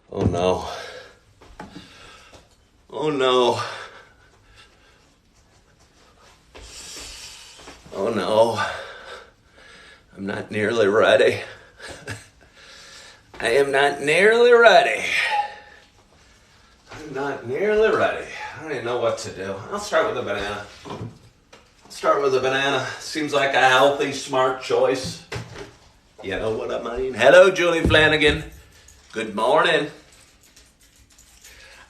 Oh no. Oh no. Oh no. I'm not nearly ready. I am not nearly ready. I'm not nearly ready. I don't even know what to do. I'll start with a banana. Seems like a healthy, smart choice. You know what I mean? Hello, Julie Flanagan. Good morning.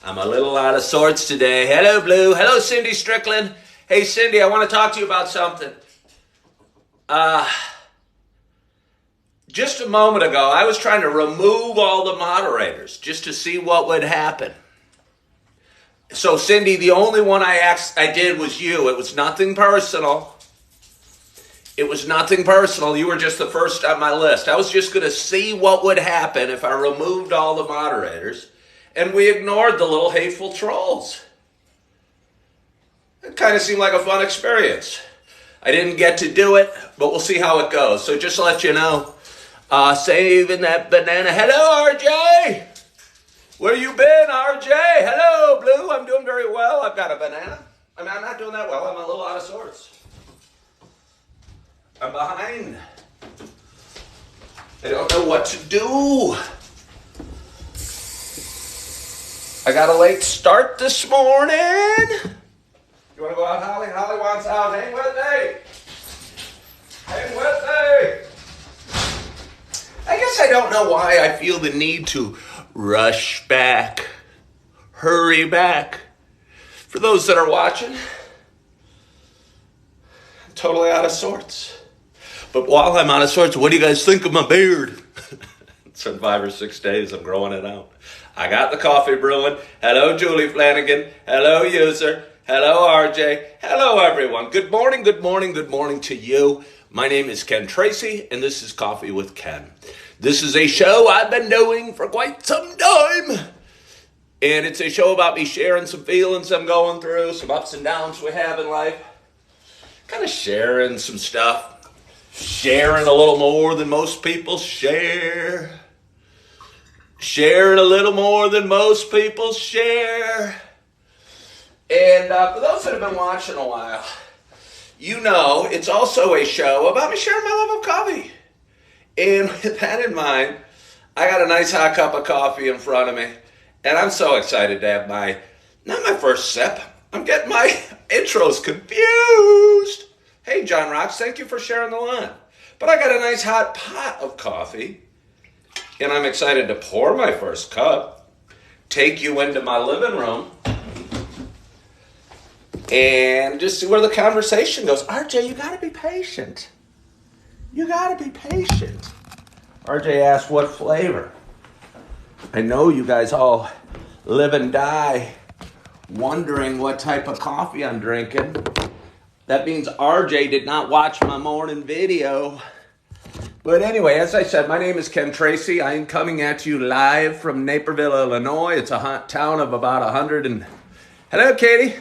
I'm a little out of sorts today. Hello, Blue. Hello, Cindy Strickland. Hey, Cindy, I want to talk to you about something. Just a moment ago, I was trying to remove all the moderators just to see what would happen. So, Cindy, the only one I did was you. It was nothing personal. You were just the first on my list. I was just going to see what would happen if I removed all the moderators and we ignored the little hateful trolls. It kind of seemed like a fun experience. I didn't get to do it, but we'll see how it goes. So just to let you know, saving that banana. Hello, RJ. Where you been, RJ? Hello, Blue. I'm doing very well. I've got a banana. I'm not doing that well. I'm a little out of sorts. I'm behind. I don't know what to do. I got a late start this morning. You want to go out, Holly? Holly wants out. Hang with me. I guess I don't know why I feel the need to rush back, hurry back. For those that are watching, I'm totally out of sorts. But while I'm out of sorts, what do you guys think of my beard? It's been 5 or 6 days. I'm growing it out. I got the coffee brewing. Hello, Julie Flanagan. Hello, user. Hello, RJ. Hello, everyone. Good morning to you. My name is Ken Tracy, and this is Coffee with Ken. This is a show I've been doing for quite some time. And it's a show about me sharing some feelings I'm going through, some ups and downs we have in life. Kind of sharing some stuff. Sharing a little more than most people share. Sharing a little more than most people share. And for those that have been watching a while, you know it's also a show about me sharing my love of coffee. And with that in mind, I got a nice hot cup of coffee in front of me. And I'm so excited to have not my first sip. I'm getting my intros confused. Hey, John Rocks, thank you for sharing the line. But I got a nice hot pot of coffee, and I'm excited to pour my first cup, take you into my living room, and just see where the conversation goes. RJ, you got to be patient. RJ asked what flavor. I know you guys all live and die wondering what type of coffee I'm drinking. That means RJ did not watch my morning video. But anyway, as I said, my name is Ken Tracy. I am coming at you live from Naperville, Illinois. It's a town of about 100 and... Hello, Katie.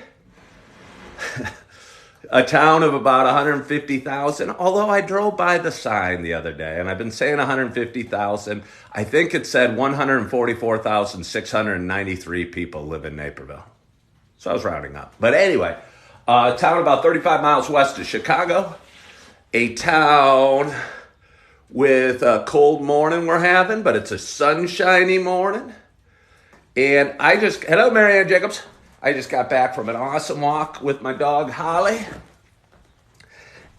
A town of about 150,000. Although I drove by the sign the other day, and I've been saying 150,000. I think it said 144,693 people live in Naperville. So I was rounding up. But anyway... a town about 35 miles west of Chicago. A town with a cold morning we're having, but it's a sunshiny morning. And hello, Marianne Jacobs. I just got back from an awesome walk with my dog, Holly.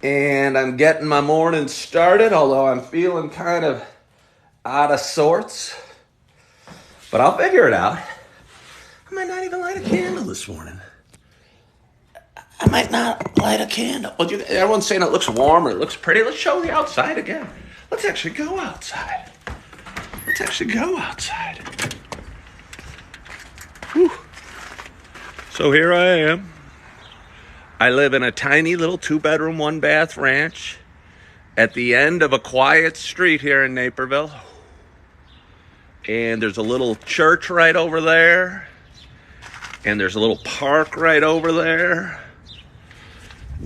And I'm getting my morning started, although I'm feeling kind of out of sorts. But I'll figure it out. I might not even light a candle this morning. I might not light a candle. Well, everyone's saying it looks warm or it looks pretty. Let's show the outside again. Let's actually go outside. Whew. So here I am. I live in a tiny little 2-bedroom, 1-bath ranch at the end of a quiet street here in Naperville. And there's a little church right over there. And there's a little park right over there.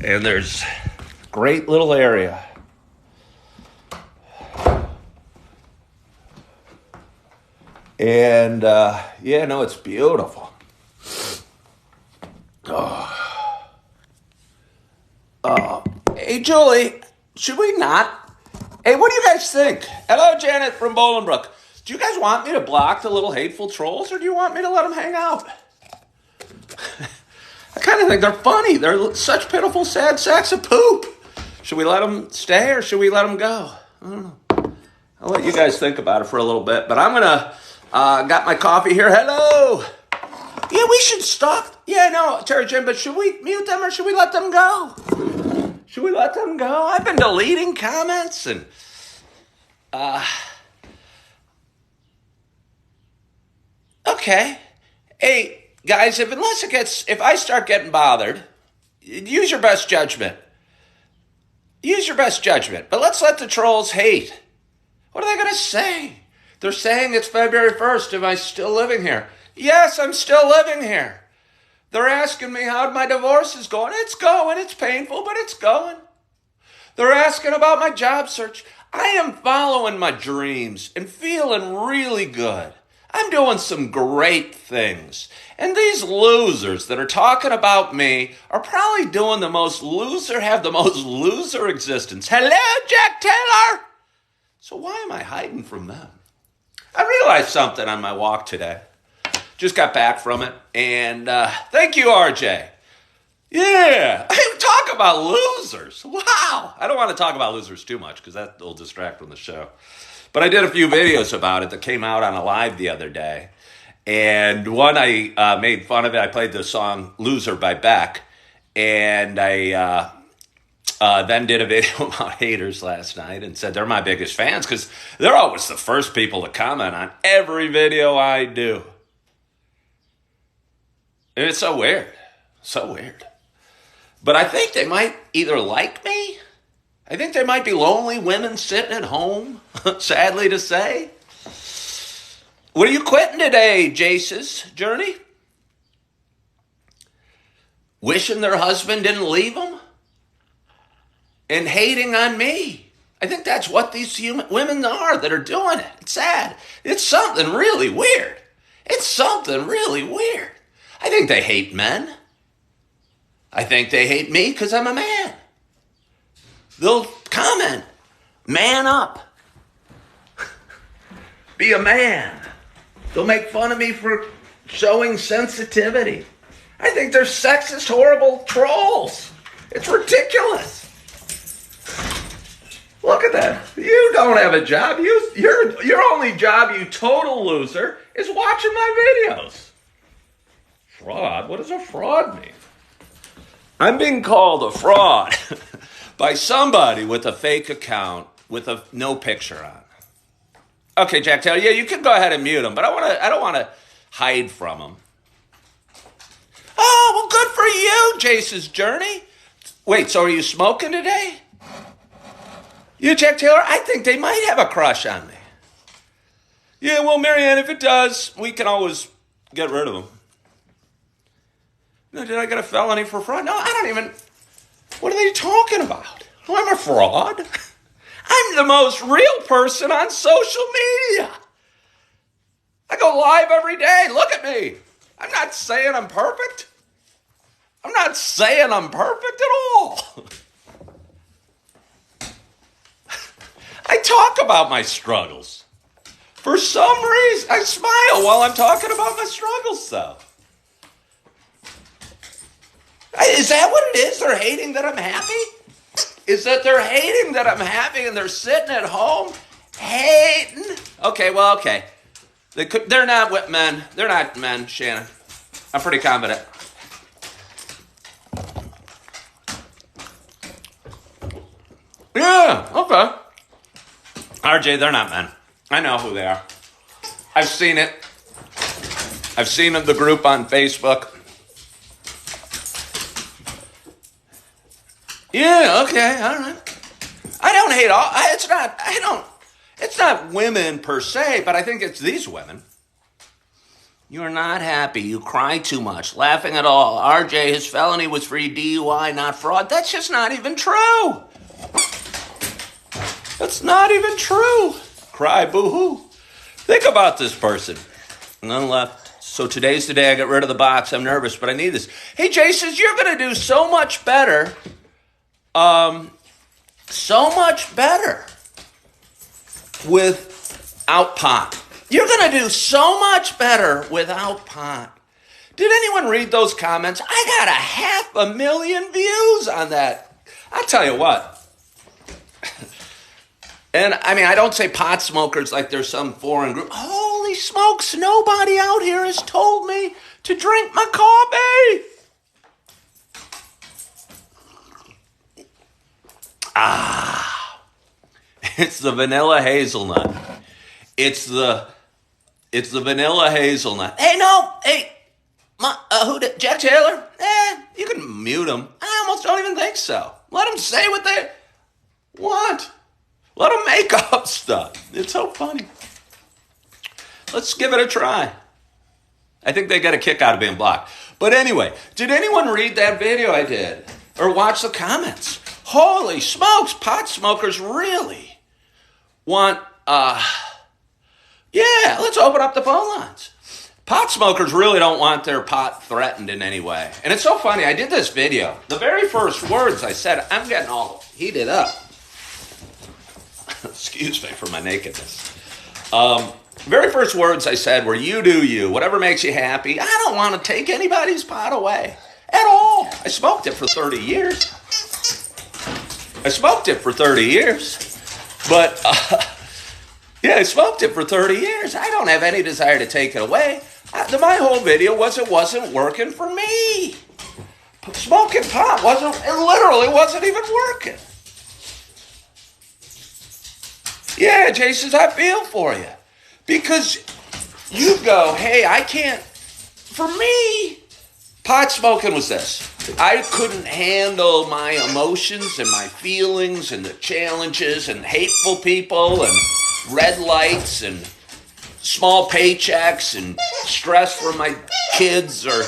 And there's a great little area. And yeah, no, it's beautiful. Hey, Julie, should we not? Hey, what do you guys think? Hello, Janet from Bolingbrook. Do you guys want me to block the little hateful trolls, or do you want me to let them hang out? I kind of think they're funny. They're such pitiful, sad sacks of poop. Should we let them stay, or should we let them go? I don't know. I'll let you guys think about it for a little bit, but I'm going to, got my coffee here. Hello. Yeah, we should stop. Yeah, no, Terry Jim, but should we mute them, or should we let them go? Should we let them go? I've been deleting comments and, okay. Hey, guys, if I start getting bothered, use your best judgment. Use your best judgment. But let's let the trolls hate. What are they going to say? They're saying it's February 1st. Am I still living here? Yes, I'm still living here. They're asking me how my divorce is going. It's going. It's painful, but it's going. They're asking about my job search. I am following my dreams and feeling really good. I'm doing some great things. And these losers that are talking about me are probably doing have the most loser existence. Hello, Jack Taylor. So why am I hiding from them? I realized something on my walk today. Just got back from it. And thank you, RJ. Yeah. Talk about losers. Wow. I don't want to talk about losers too much because that will distract from the show. But I did a few videos about it that came out on a live the other day. And one I made fun of it. I played the song Loser by Beck. And I then did a video about haters last night and said they're my biggest fans because they're always the first people to comment on every video I do. And it's so weird. So weird. But I think they might either like me. I think they might be lonely women sitting at home, sadly to say. What are you quitting today, Jace's journey? Wishing their husband didn't leave them? And hating on me. I think that's what these women are that are doing it. It's sad. It's something really weird. It's something really weird. I think they hate men. I think they hate me because I'm a man. They'll comment, man up. Be a man. They'll make fun of me for showing sensitivity. I think they're sexist, horrible trolls. It's ridiculous. Look at that. You don't have a job. Your only job, you total loser, is watching my videos. Fraud? What does a fraud mean? I'm being called a fraud by somebody with a fake account with no picture on. Okay, Jack Taylor, yeah, you can go ahead and mute him, but I don't want to hide from him. Oh, well, good for you, Jace's journey. Wait, so are you smoking today? You, Jack Taylor, I think they might have a crush on me. Yeah, well, Marianne, if it does, we can always get rid of them. No, did I get a felony for fraud? No, I don't even. What are they talking about? Oh, I'm a fraud? I'm the most real person on social media. I go live every day. Look at me. I'm not saying I'm perfect. I'm not saying I'm perfect at all. I talk about my struggles. For some reason, I smile while I'm talking about my struggles, though. Is that what it is? They're hating that I'm happy? Is that they're hating that I'm happy and they're sitting at home hating? Okay, well, okay. They're not men. They're not men, Shannon. I'm pretty confident. Yeah, okay. RJ, they're not men. I know who they are. I've seen it. I've seen the group on Facebook. Yeah, okay, all right. I don't hate all. It's not women per se, but I think it's these women. You're not happy. You cry too much. Laughing at all. RJ, his felony was for DUI, not fraud. That's just not even true. That's not even true. Cry boo-hoo. Think about this person. None left. So today's the day I get rid of the box. I'm nervous, but I need this. Hey, Jay says you're going to do so much better. So much better without pot. You're going to do so much better without pot. Did anyone read those comments? I got 500,000 views on that. I'll tell you what. And I mean, I don't say pot smokers like there's some foreign group. Holy smokes, nobody out here has told me to drink my coffee. It's the vanilla hazelnut. It's the vanilla hazelnut. Hey, who did Jack Taylor? You can mute him. I almost don't even think so. Let them say what they want. Let them make up stuff. It's so funny. Let's give it a try. I think they get a kick out of being blocked. But anyway, did anyone read that video I did? Or watch the comments? Holy smokes, pot smokers really want, let's open up the phone lines. Pot smokers really don't want their pot threatened in any way. And it's so funny, I did this video. The very first words I said, I'm getting all heated up. Excuse me for my nakedness. Very first words I said were, you do you, whatever makes you happy. I don't want to take anybody's pot away at all. I smoked it for 30 years. But, I smoked it for 30 years. I don't have any desire to take it away. My whole video was it wasn't working for me. Smoking pot literally wasn't even working. Yeah, Jay says, I feel for you. Because you go, hey, I can't. For me, pot smoking was this. I couldn't handle my emotions and my feelings and the challenges and hateful people and red lights and small paychecks and stress from my kids or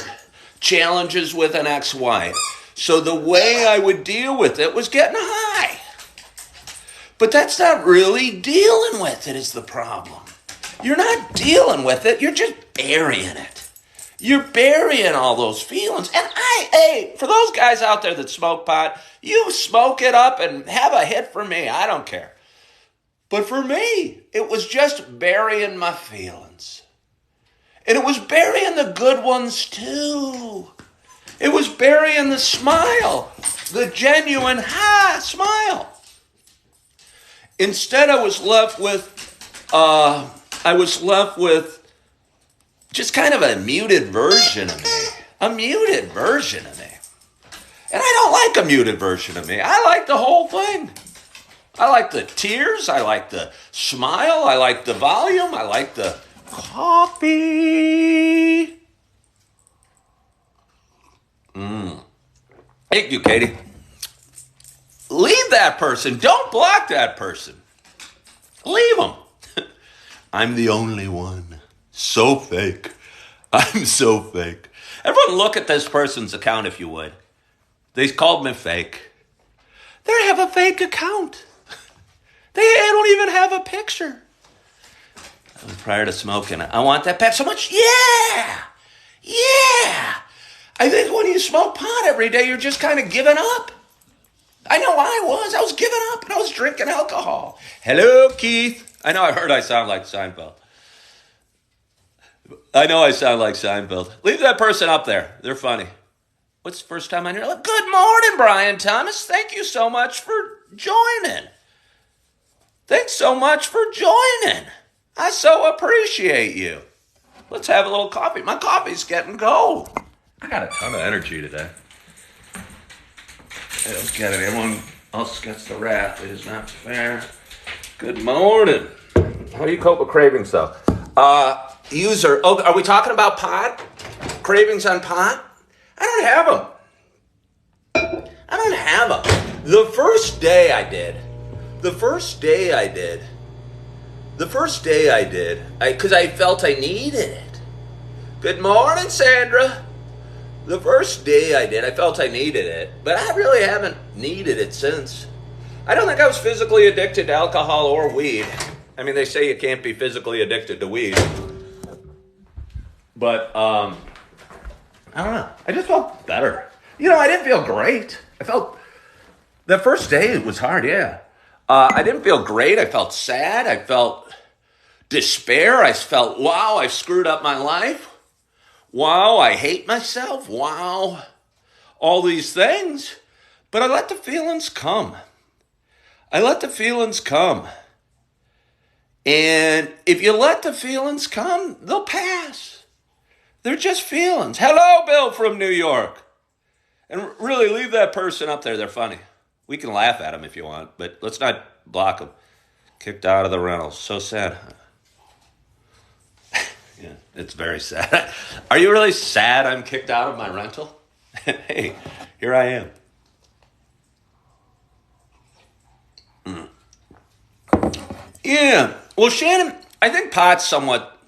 challenges with an ex-wife. So the way I would deal with it was getting high. But that's not really dealing with it is the problem. You're not dealing with it. You're just burying it. You're burying all those feelings. And for those guys out there that smoke pot, you smoke it up and have a hit for me. I don't care. But for me, it was just burying my feelings. And it was burying the good ones too. It was burying the smile, the genuine smile. Instead, I was left with just kind of a muted version of me. And I don't like a muted version of me. I like the whole thing. I like the tears. I like the smile. I like the volume. I like the coffee. Thank you, Katie. Leave that person. Don't block that person. Leave them. I'm the only one. So fake. I'm so fake. Everyone look at this person's account if you would. They called me fake. They have a fake account. They don't even have a picture. Prior to smoking, I want that pet so much. Yeah. I think when you smoke pot every day, you're just kind of giving up. I know I was giving up and I was drinking alcohol. Hello, Keith. I know I sound like Seinfeld. Leave that person up there. They're funny. What's the first time on here? Good morning, Brian Thomas. Thank you so much for joining. Thanks so much for joining. I so appreciate you. Let's have a little coffee. My coffee's getting cold. I got a ton of energy today. Let's get it. Everyone else gets the wrath. It is not fair. Good morning. How do you cope with cravings, though? Are we talking about pot? Cravings on pot? I don't have them. The first day I did, because I felt I needed it. Good morning, Sandra. The first day I did, I felt I needed it, but I really haven't needed it since. I don't think I was physically addicted to alcohol or weed. I mean, they say you can't be physically addicted to weed. But I don't know. I just felt better. I didn't feel great. The first day it was hard, yeah. I didn't feel great. I felt sad. I felt despair. I felt, wow, I screwed up my life. Wow, I hate myself. Wow, all these things. But I let the feelings come. And if you let the feelings come, they'll pass. They're just feelings. Hello, Bill from New York. And really, leave that person up there. They're funny. We can laugh at them if you want, but let's not block them. Kicked out of the rental. So sad. Yeah, it's very sad. Are you really sad I'm kicked out of my rental? Hey, here I am. Yeah. Well, Shannon, I think pot's somewhat...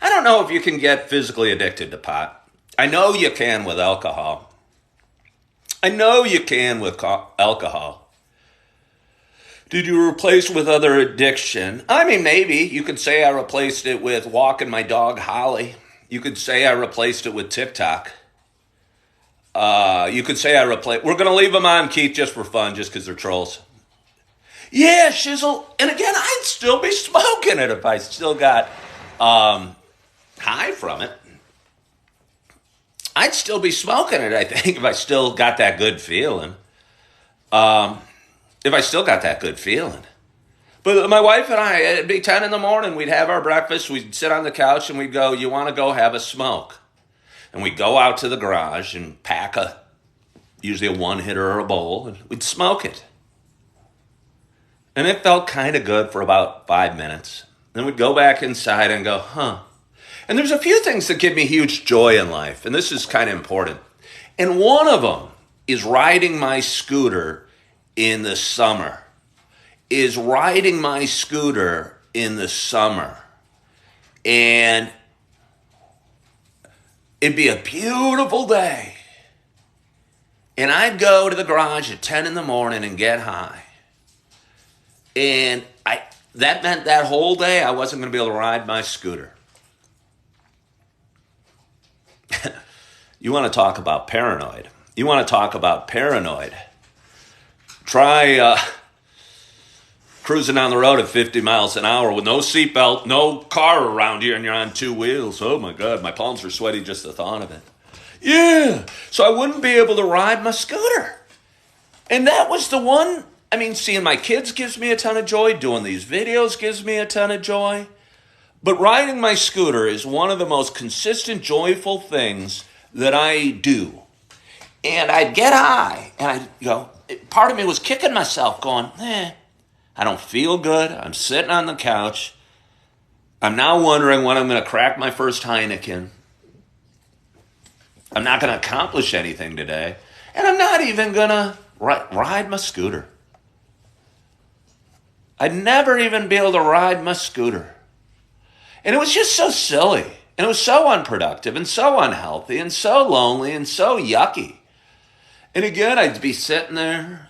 I don't know if you can get physically addicted to pot. I know you can with alcohol. Did you replace with other addiction? I mean, maybe. You could say I replaced it with walking my dog, Holly. You could say I replaced it with TikTok. You could say we're going to leave them on, Keith, just for fun, just because they're trolls. Yeah, shizzle. And again, I'd still be smoking it if I still got high from it. I'd still be smoking it, I think, if I still got that good feeling. But my wife and I, it'd be 10 in the morning, we'd have our breakfast, we'd sit on the couch and we'd go, you want to go have a smoke? And we'd go out to the garage and pack usually a one-hitter or a bowl, and we'd smoke it. And it felt kind of good for about 5 minutes. Then we'd go back inside and go, huh. And there's a few things that give me huge joy in life, and this is kind of important. And one of them is riding my scooter in the summer. And it'd be a beautiful day. And I'd go to the garage at 10 in the morning and get high. And that meant that whole day I wasn't going to be able to ride my scooter. You want to talk about paranoid. Try cruising down the road at 50 miles an hour with no seatbelt, no car around you, and you're on two wheels. Oh my God, my palms are sweaty just the thought of it. Yeah, so I wouldn't be able to ride my scooter. And that was the one, seeing my kids gives me a ton of joy. Doing these videos gives me a ton of joy. But riding my scooter is one of the most consistent, joyful things that I do. And I'd get high, and part of me was kicking myself, going, I don't feel good. I'm sitting on the couch. I'm now wondering when I'm going to crack my first Heineken. I'm not going to accomplish anything today. And I'm not even going to ride my scooter. I'd never even be able to ride my scooter. And it was just so silly. And it was so unproductive and so unhealthy and so lonely and so yucky. And again, I'd be sitting there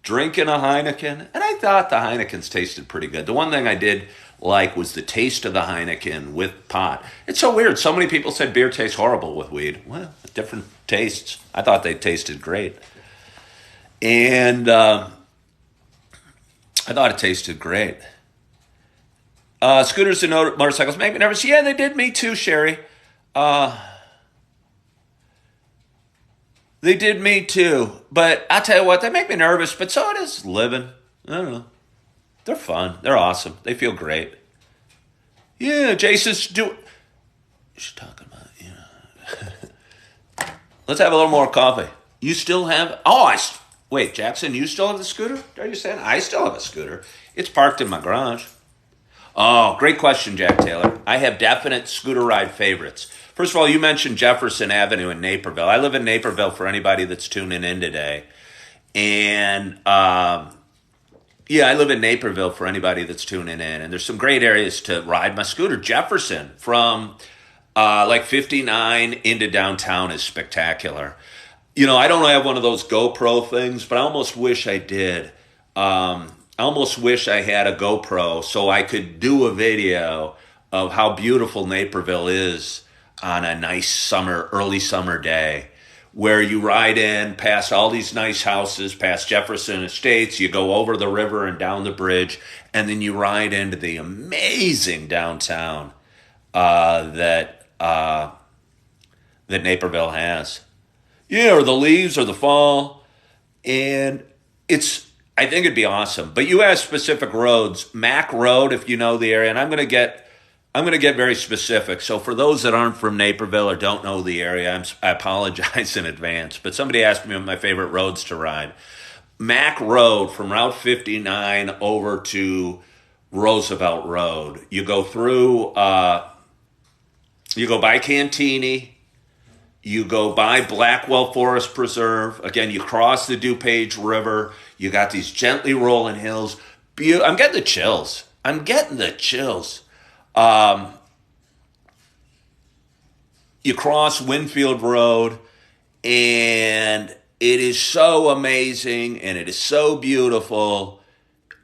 drinking a Heineken. And I thought the Heinekens tasted pretty good. The one thing I did like was the taste of the Heineken with pot. It's so weird. So many people said beer tastes horrible with weed. Well, different tastes. I thought they tasted great. And I thought it tasted great. Scooters and motorcycles make me nervous. Yeah, they did me too, Sherry. They did me too. But I'll tell you what, they make me nervous, but so does living. I don't know. They're fun. They're awesome. They feel great. Yeah, Jason's she's talking about, Let's have a little more coffee. You still have, wait, Jackson, you still have the scooter? Are you saying? I still have a scooter. It's parked in my garage. Oh, great question, Jack Taylor. I have definite scooter ride favorites. First of all, you mentioned Jefferson Avenue in Naperville. I live in Naperville for anybody that's tuning in today. And, I live in Naperville for anybody that's tuning in. And there's some great areas to ride my scooter. Jefferson from 59 into downtown is spectacular. I don't have one of those GoPro things, but I almost wish I did. I almost wish I had a GoPro so I could do a video of how beautiful Naperville is on a nice early summer day, where you ride in past all these nice houses, past Jefferson Estates, you go over the river and down the bridge, and then you ride into the amazing downtown that Naperville has. Yeah, or the leaves or the fall. And I think it'd be awesome. But you asked specific roads. Mac Road, if you know the area, and I'm going to get very specific. So for those that aren't from Naperville or don't know the area, I apologize in advance. But somebody asked me what my favorite roads to ride. Mac Road from Route 59 over to Roosevelt Road. You go through, you go by Cantini, you go by Blackwell Forest Preserve. Again, you cross the DuPage River. You got these gently rolling hills. I'm getting the chills. You cross Winfield Road, and it is so amazing, and it is so beautiful,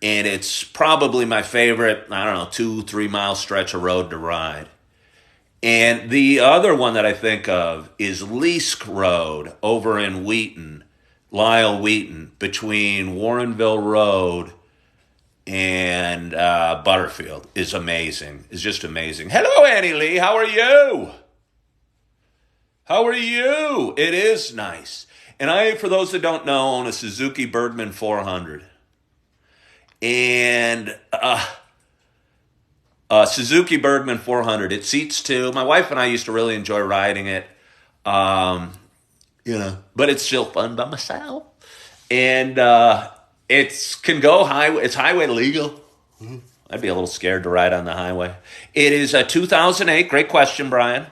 and it's probably my favorite, 2-3 mile stretch of road to ride. And the other one that I think of is Leask Road over in Lyle Wheaton, between Warrenville Road and Butterfield is amazing. It's just amazing. Hello, Annie Lee. How are you? It is nice. And I, for those that don't know, own a Suzuki Bergman 400. And Suzuki Bergman 400. It seats two. My wife and I used to really enjoy riding it. But it's still fun by myself. And it can go highway. It's highway legal. I'd be a little scared to ride on the highway. It is a 2008. Great question, Brian.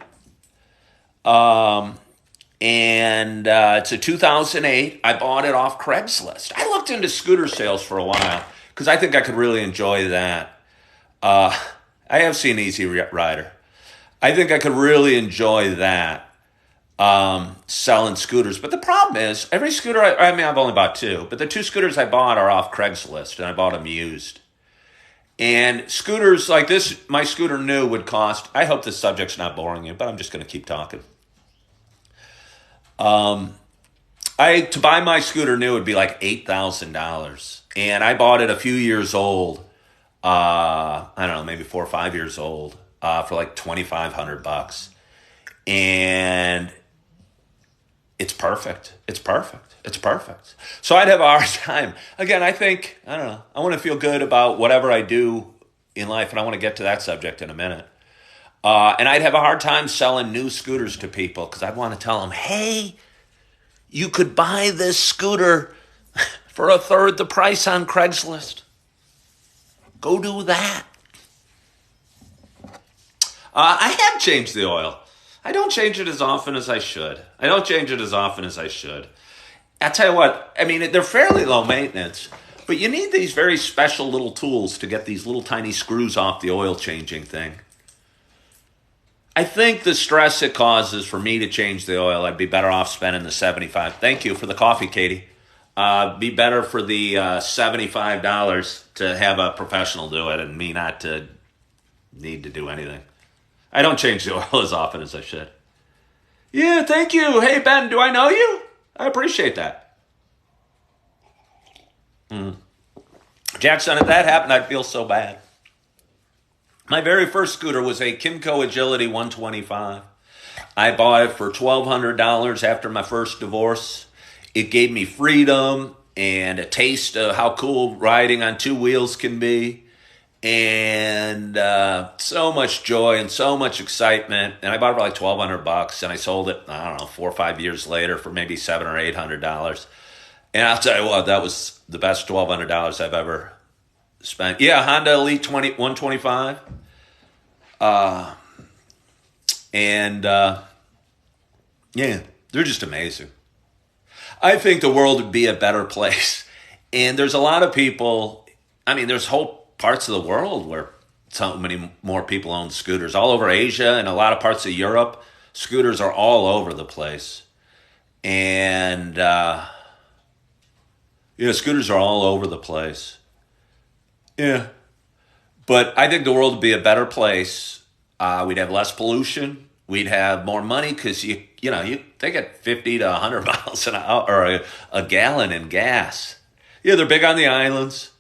It's a 2008. I bought it off Craigslist. I looked into scooter sales for a while because I think I could really enjoy that. I have seen Easy Rider. I think I could really enjoy that, selling scooters. But the problem is, every scooter, I've only bought two, but the two scooters I bought are off Craigslist, and I bought them used. And scooters like this, my scooter new would cost, I hope this subject's not boring you, but I'm just going to keep talking. To buy my scooter new would be like $8,000. And I bought it a few years old. Maybe 4 or 5 years old, for like $2,500. And it's perfect. So I'd have a hard time. Again, I want to feel good about whatever I do in life, and I want to get to that subject in a minute. And I'd have a hard time selling new scooters to people because I'd want to tell them, hey, you could buy this scooter for a third the price on Craigslist. Go do that. I have changed the oil. I don't change it as often as I should. I'll tell you what, they're fairly low maintenance, but you need these very special little tools to get these little tiny screws off the oil changing thing. I think the stress it causes for me to change the oil, I'd be better off spending the $75. Thank you for the coffee, Katie. Be better for the $75 to have a professional do it and me not to need to do anything. I don't change the oil as often as I should. Yeah, thank you. Hey, Ben, do I know you? I appreciate that. Jackson, if that happened, I'd feel so bad. My very first scooter was a Ken-2 Agility 125. I bought it for $1,200 after my first divorce. It gave me freedom and a taste of how cool riding on two wheels can be, and so much joy and so much excitement. And I bought it for like $1,200, and I sold it, 4 or 5 years later for maybe $700 or $800. And I'll tell you what, that was the best $1,200 I've ever spent. Yeah, Honda Elite 125. Yeah, they're just amazing. I think the world would be a better place. And there's a lot of people, there's whole parts of the world where so many more people own scooters. All over Asia and a lot of parts of Europe, scooters are all over the place. And, scooters are all over the place. Yeah. But I think the world would be a better place. We'd have less pollution. we'd have more money because they get 50 to 100 miles an hour or a gallon in gas. Yeah, they're big on the islands.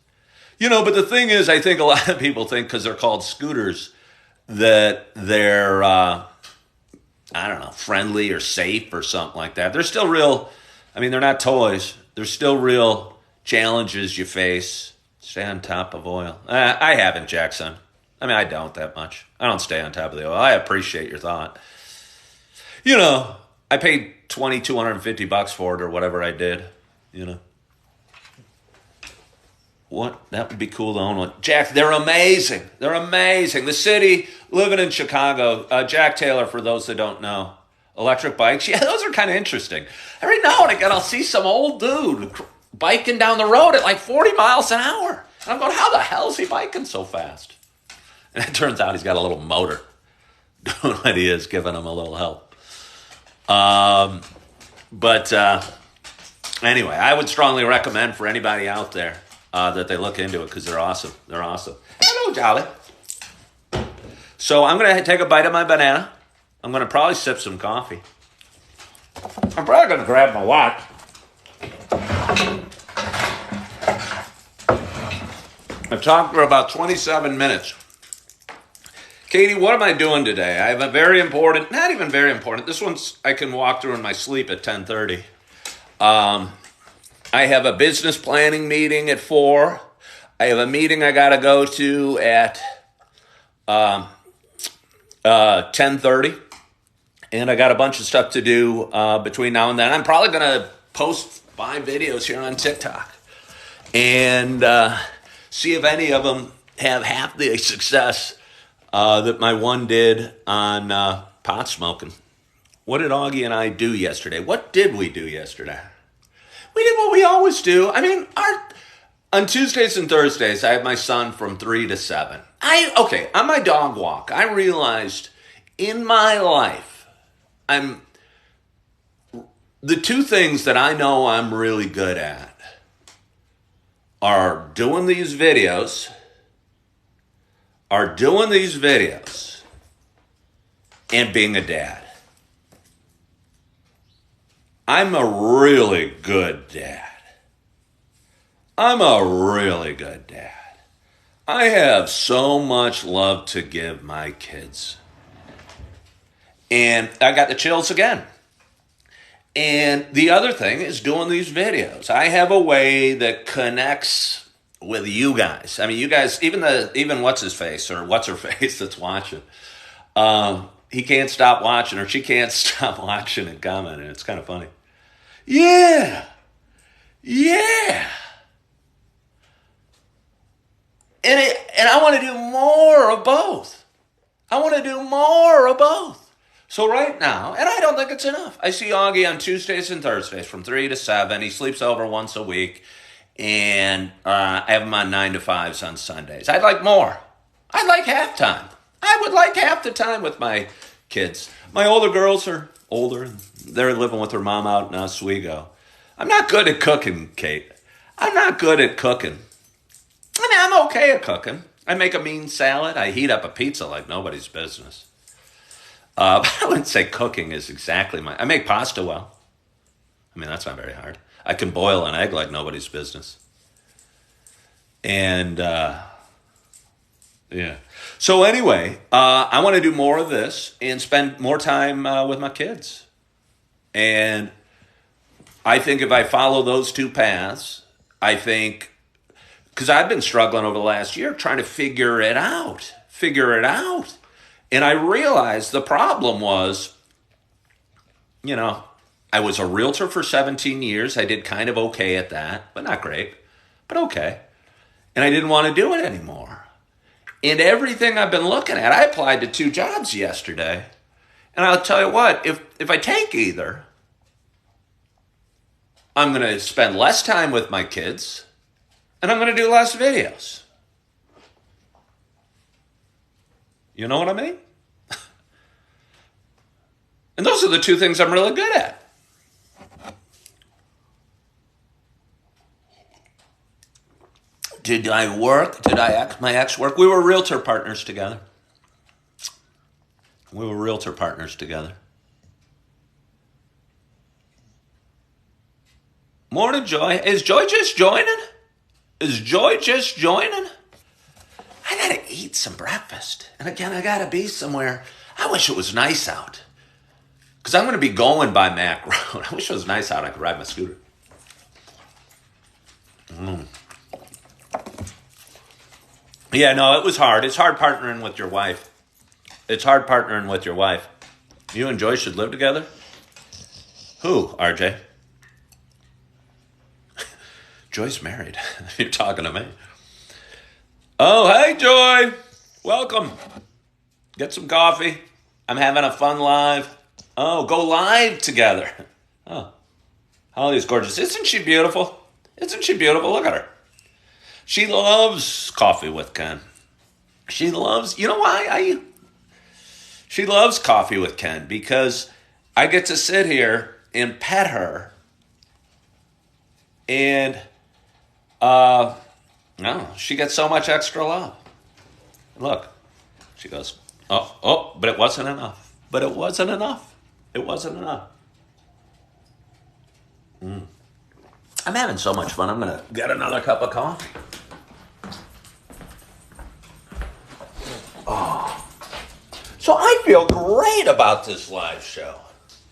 But the thing is, I think a lot of people think because they're called scooters that they're, I don't know, friendly or safe or something like that. They're still real. I mean, they're not toys. They're still real challenges you face. Stay on top of oil. I haven't, Jackson. I mean, I don't that much. I don't stay on top of the oil. I appreciate your thought. I paid $2,250 for it or whatever I did. What? That would be cool to own one. Jack, they're amazing. They're amazing. The city, living in Chicago, Jack Taylor, for those that don't know, electric bikes. Yeah, those are kind of interesting. Every now and again, I'll see some old dude biking down the road at like 40 miles an hour. And I'm going, how the hell is he biking so fast? And it turns out he's got a little motor doing what he is, giving him a little help. But anyway, I would strongly recommend for anybody out there that they look into it because they're awesome. They're awesome. Hello, Jolly. So I'm going to take a bite of my banana. I'm going to probably sip some coffee. I'm probably going to grab my watch. I've talked for about 27 minutes. Katie, what am I doing today? I have a very important, not even very important, this one's I can walk through in my sleep at 10:30. I have a business planning meeting at 4. I have a meeting I got to go to at 10:30. And I got a bunch of stuff to do between now and then. I'm probably going to post 5 videos here on TikTok and see if any of them have half the success that my one did on pot smoking. What did Augie and I do yesterday? What did we do yesterday? We did what we always do. I mean, on Tuesdays and Thursdays, I have my son from 3 to 7. On my dog walk, I realized in my life, the 2 things that I know I'm really good at are doing these videos, and being a dad. I'm a really good dad. I have so much love to give my kids. And I got the chills again. And the other thing is doing these videos. I have a way that connects with you guys. I mean, you guys, even what's his face or what's her face that's watching. He can't stop watching, or she can't stop watching and commenting. It's kind of funny. Yeah. And I want to do more of both. So right now, and I don't think it's enough, I see Augie on Tuesdays and Thursdays from 3 to 7. He sleeps over once a week. And I have him on 9 to 5s on Sundays. I'd like more. I'd like half time. I would like half the time with my kids. My older girls are older. They're living with their mom out in Oswego. I'm not good at cooking, Kate. I'm not good at cooking. I mean, I'm okay at cooking. I make a mean salad. I heat up a pizza like nobody's business. I wouldn't say cooking is exactly I make pasta well. I mean, that's not very hard. I can boil an egg like nobody's business. And, yeah. So anyway, I want to do more of this and spend more time with my kids. And I think if I follow those 2 paths, because I've been struggling over the last year trying to figure it out. And I realized the problem was, I was a realtor for 17 years. I did kind of okay at that, but not great, but okay. And I didn't want to do it anymore. And everything I've been looking at, I applied to 2 jobs yesterday. And I'll tell you what, if I take either, I'm going to spend less time with my kids, and I'm going to do less videos. You know what I mean? And those are the 2 things I'm really good at. Did my ex work? We were Realtor Partners together. We were Realtor Partners together. Morning, Joy. Is Joy just joining? Is Joy just joining? I gotta eat some breakfast. And again, I gotta be somewhere. I wish it was nice out. Because I'm gonna be going by Mac Road. I wish it was nice out. I could ride my scooter. Yeah, no, it was hard. It's hard partnering with your wife. It's hard partnering with your wife. You and Joy should live together? Who, RJ? Joy's married. You're talking to me. Oh, hey, Joy. Welcome. Get some coffee. I'm having a fun live. Oh, go live together. Oh, Holly's gorgeous. Isn't she beautiful? Isn't she beautiful? Look at her. She loves coffee with Ken. She loves, you know why? She loves coffee with Ken because I get to sit here and pet her. And, no, she gets so much extra love. Look, she goes, oh, but it wasn't enough. But it wasn't enough. It wasn't enough. I'm having so much fun. I'm going to get another cup of coffee. Oh. So I feel great about this live show.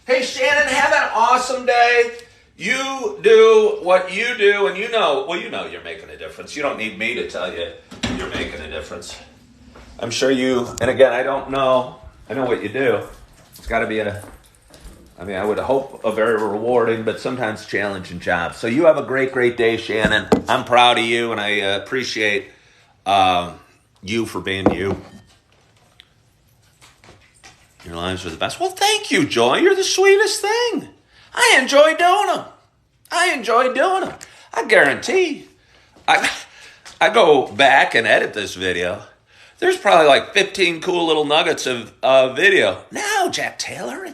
Hey, Shannon, have an awesome day. You do what you do, and you know you're making a difference. You don't need me to tell you you're making a difference. I'm sure you, and again, I don't know. I know what you do. It's got to be I would hope a very rewarding, but sometimes challenging job. So you have a great, great day, Shannon. I'm proud of you, and I appreciate you for being you. Your lives are the best. Well, thank you, Joy. You're the sweetest thing. I enjoy doing them. I guarantee. I go back and edit this video. There's probably like 15 cool little nuggets of video. Now, Jack Taylor,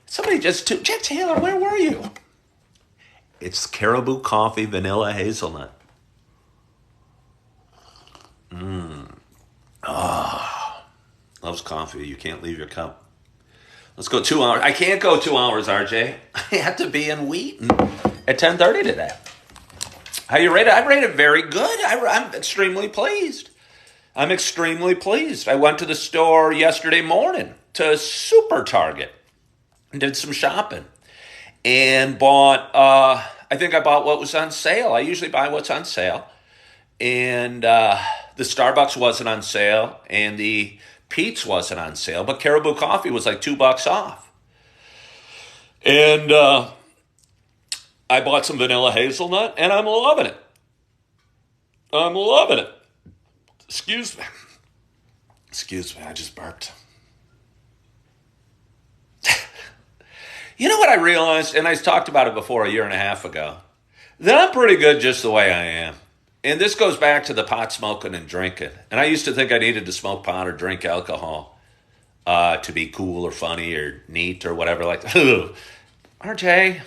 Jack Taylor, where were you? It's Caribou Coffee Vanilla Hazelnut. Loves coffee. You can't leave your cup. Let's go 2 hours. I can't go 2 hours, RJ. I have to be in Wheaton at 10:30 today. How you rate it? I rate it very good. I'm extremely pleased. I went to the store yesterday morning to Super Target and did some shopping and bought, I think I bought what was on sale. I usually buy what's on sale. And the Starbucks wasn't on sale and the Pete's wasn't on sale, but Caribou Coffee was like $2 off. And I bought some vanilla hazelnut, and I'm loving it. Excuse me, I just burped. You know what I realized, and I talked about it before a year and a half ago, that I'm pretty good just the way I am. And this goes back to the pot smoking and drinking. And I used to think I needed to smoke pot or drink alcohol to be cool or funny or neat or whatever like that. RJ.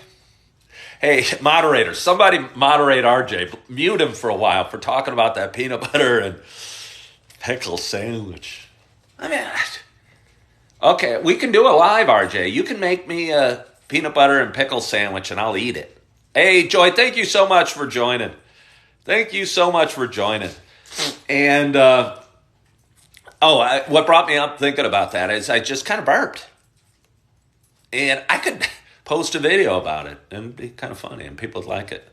Hey, moderators, somebody moderate RJ. Mute him for a while for talking about that peanut butter and pickle sandwich. I mean, okay, we can do a live, RJ. You can make me a peanut butter and pickle sandwich and I'll eat it. Hey, Joy, thank you so much for joining. And, what brought me up thinking about that is I just kind of burped. And I could post a video about it and it'd be kind of funny and people would like it.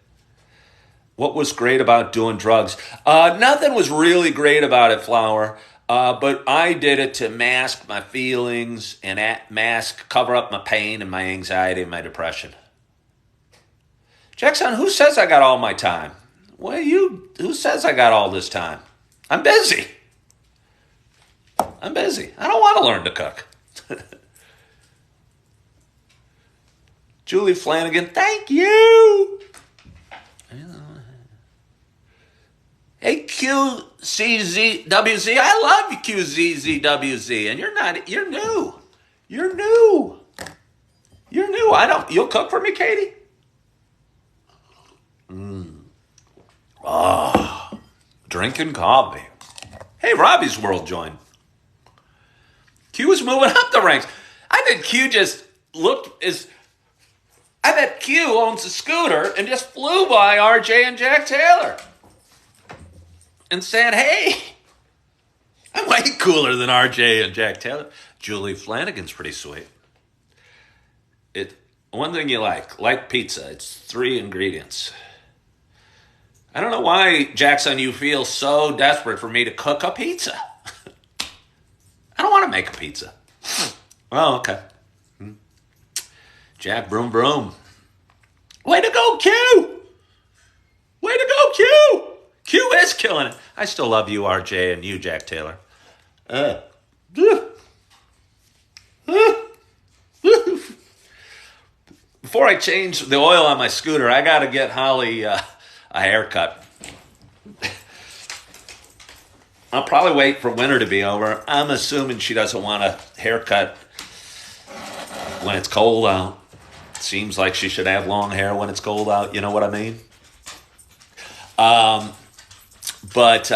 What was great about doing drugs? Nothing was really great about it, Flower. But I did it to mask my feelings and cover up my pain and my anxiety and my depression. Jackson, who says I got all my time? Well, who says I got all this time? I'm busy. I don't want to learn to cook. Julie Flanagan, thank you. Hey, QCZWZ, I love you, QZZWZ, and you're new. You'll cook for me, Katie? Drinking coffee. Hey, Robbie's World joined. Q was moving up the ranks. I bet Q just looked as. I bet Q owns a scooter and just flew by RJ and Jack Taylor and said, "Hey, I'm way cooler than RJ and Jack Taylor." Julie Flanagan's pretty sweet. One thing you like pizza. It's 3 ingredients. I don't know why, Jackson, you feel so desperate for me to cook a pizza. I don't want to make a pizza. Oh, okay. Jack, broom, broom. Way to go, Q! Way to go, Q! Q is killing it. I still love you, RJ, and you, Jack Taylor. Before I change the oil on my scooter, I got to get Holly a haircut. I'll probably wait for winter to be over. I'm assuming she doesn't want a haircut when it's cold out. Seems like she should have long hair when it's cold out. You know what I mean? But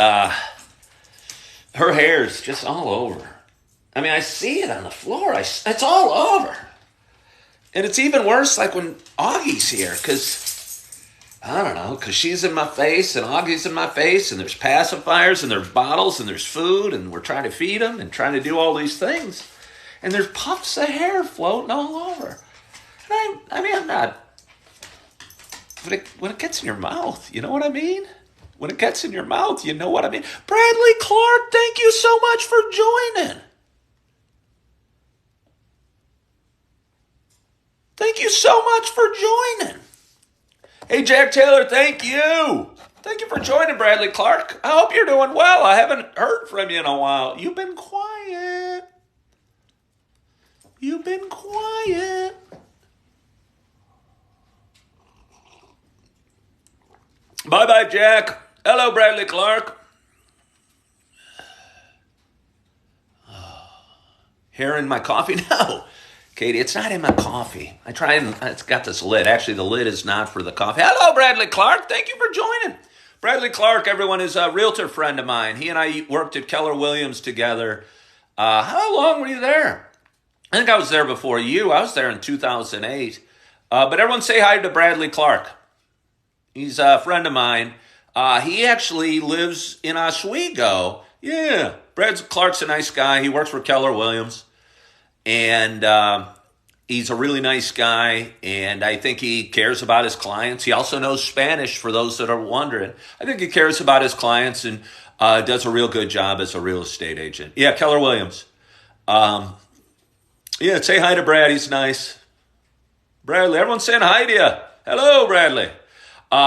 her hair's just all over. I mean, I see it on the floor. It's all over. And it's even worse like when Augie's here, because, I don't know, because she's in my face and Augie's in my face and there's pacifiers and there's bottles and there's food and we're trying to feed them and trying to do all these things. And there's puffs of hair floating all over. And I'm not, when it gets in your mouth, you know what I mean? When it gets in your mouth, you know what I mean? Bradley Clark, thank you so much for joining. Thank you so much for joining. Hey, Jack Taylor, thank you. Thank you for joining, Bradley Clark. I hope you're doing well. I haven't heard from you in a while. You've been quiet. You've been quiet. Bye-bye, Jack. Hello, Bradley Clark. Hair in my coffee? No. Katie, it's not in my coffee. I tried and it's got this lid. Actually, the lid is not for the coffee. Hello, Bradley Clark. Thank you for joining. Bradley Clark, everyone, is a realtor friend of mine. He and I worked at Keller Williams together. How long were you there? I think I was there before you. I was there in 2008. But everyone say hi to Bradley Clark. He's a friend of mine. He actually lives in Oswego. Yeah, Brad Clark's a nice guy. He works for Keller Williams. And he's a really nice guy, and I think he cares about his clients. He also knows Spanish, for those that are wondering. I think he cares about his clients and does a real good job as a real estate agent. Yeah, Keller Williams. Yeah, say hi to Brad. He's nice. Bradley, everyone's saying hi to you. Hello, Bradley.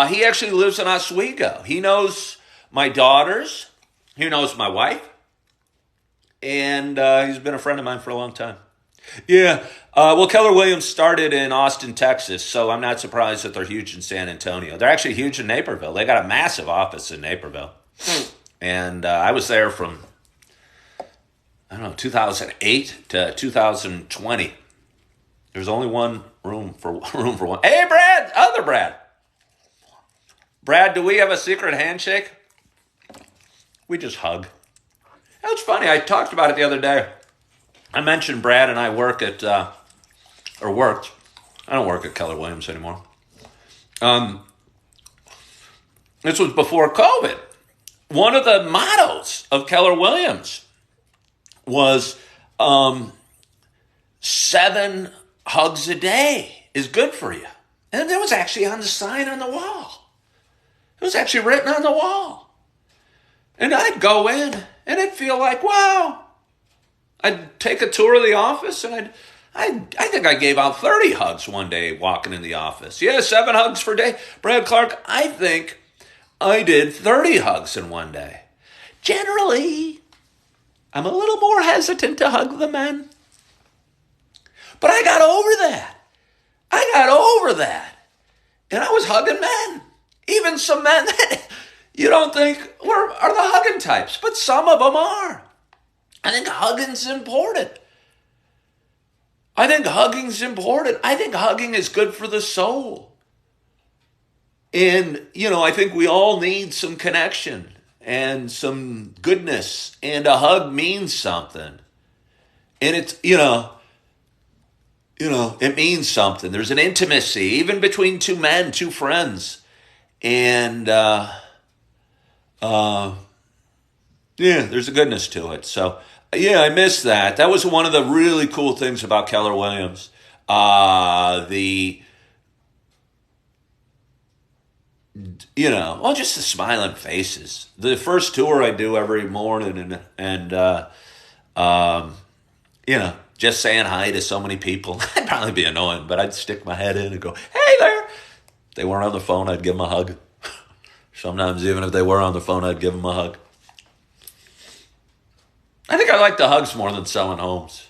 He actually lives in Oswego. He knows my daughters. He knows my wife. And he's been a friend of mine for a long time. Yeah. Well, Keller Williams started in Austin, Texas, so I'm not surprised that they're huge in San Antonio. They're actually huge in Naperville. They got a massive office in Naperville. And I was there from, 2008 to 2020. There's only one room for one. Hey, Brad! Other Brad! Brad, do we have a secret handshake? We just hug. That's funny. I talked about it the other day. I mentioned Brad and I worked. I don't work at Keller Williams anymore. This was before COVID. One of the mottos of Keller Williams was 7 hugs a day is good for you. And that was actually on the sign on the wall. It was actually written on the wall. And I'd go in and it'd feel like, wow. I'd take a tour of the office and I think I gave out 30 hugs one day walking in the office. Yeah, 7 hugs per day. Brad Clark, I think I did 30 hugs in one day. Generally, I'm a little more hesitant to hug the men. But I got over that. And I was hugging men. Even some men that you don't think are the hugging types, but some of them are. I think hugging's important. I think hugging is good for the soul. And, I think we all need some connection and some goodness, and a hug means something. And it's, it means something. There's an intimacy, even between two men, two friends. And, there's a goodness to it. So, I miss that. That was one of the really cool things about Keller Williams. Just the smiling faces. The first tour I do every morning just saying hi to so many people. I'd probably be annoying, but I'd stick my head in and go, hey there. If they weren't on the phone, I'd give them a hug. Sometimes even if they were on the phone, I'd give them a hug. I think I like the hugs more than selling homes.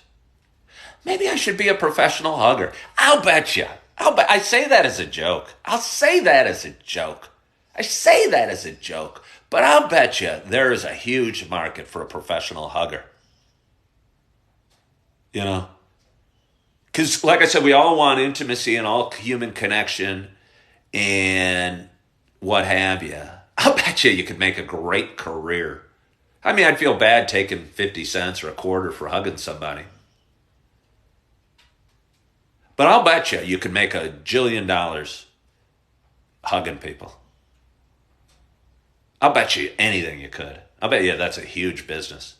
Maybe I should be a professional hugger. I'll bet you. I say that as a joke. I say that as a joke. But I'll bet you there is a huge market for a professional hugger. Because like I said, we all want intimacy and all human connection and what have you. I'll bet you could make a great career. I mean, I'd feel bad taking 50 cents or a quarter for hugging somebody. But I'll bet you could make $1 jillion hugging people. I'll bet you anything you could. I'll bet you that's a huge business.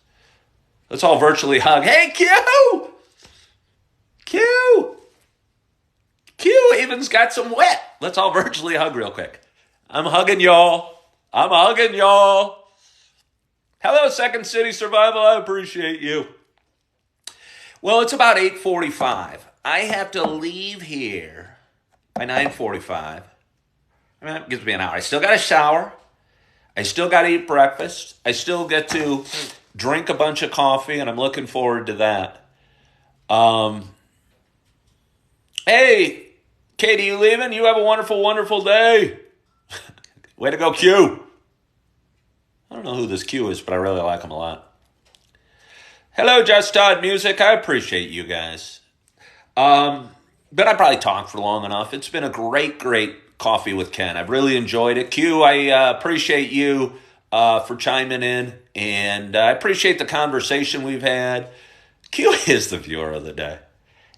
Let's all virtually hug. Hey, Q! Q even's got some wet. Let's all virtually hug real quick. I'm hugging y'all. Hello, Second City Survival. I appreciate you. Well, it's about 8:45. I have to leave here by 9:45. That gives me an hour. I still got to shower. I still got to eat breakfast. I still get to drink a bunch of coffee, and I'm looking forward to that. Hey, Katie, you leaving? You have a wonderful, wonderful day. Way to go, Q. I don't know who this Q is, but I really like him a lot. Hello, Just Todd Music. I appreciate you guys. But I probably talked for long enough. It's been a great, great coffee with Ken. I've really enjoyed it. Q, I appreciate you for chiming in, and I appreciate the conversation we've had. Q is the viewer of the day.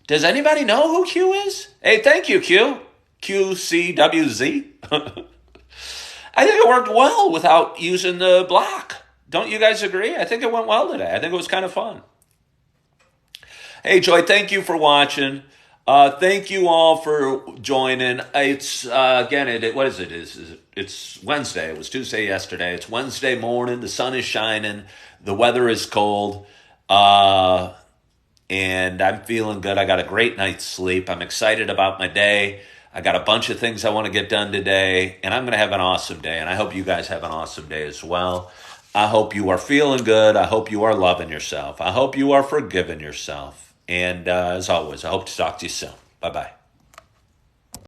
Does anybody know who Q is? Hey, thank you, Q. QCWZ. I think it worked well without using the block. Don't you guys agree? I think it went well today. I think it was kind of fun. Hey, Joy, thank you for watching. Thank you all for joining. It's, what is it? It's Wednesday. It was Tuesday yesterday. It's Wednesday morning. The sun is shining. The weather is cold. And I'm feeling good. I got a great night's sleep. I'm excited about my day. I got a bunch of things I want to get done today, and I'm going to have an awesome day, and I hope you guys have an awesome day as well. I hope you are feeling good. I hope you are loving yourself. I hope you are forgiving yourself. And as always, I hope to talk to you soon. Bye-bye.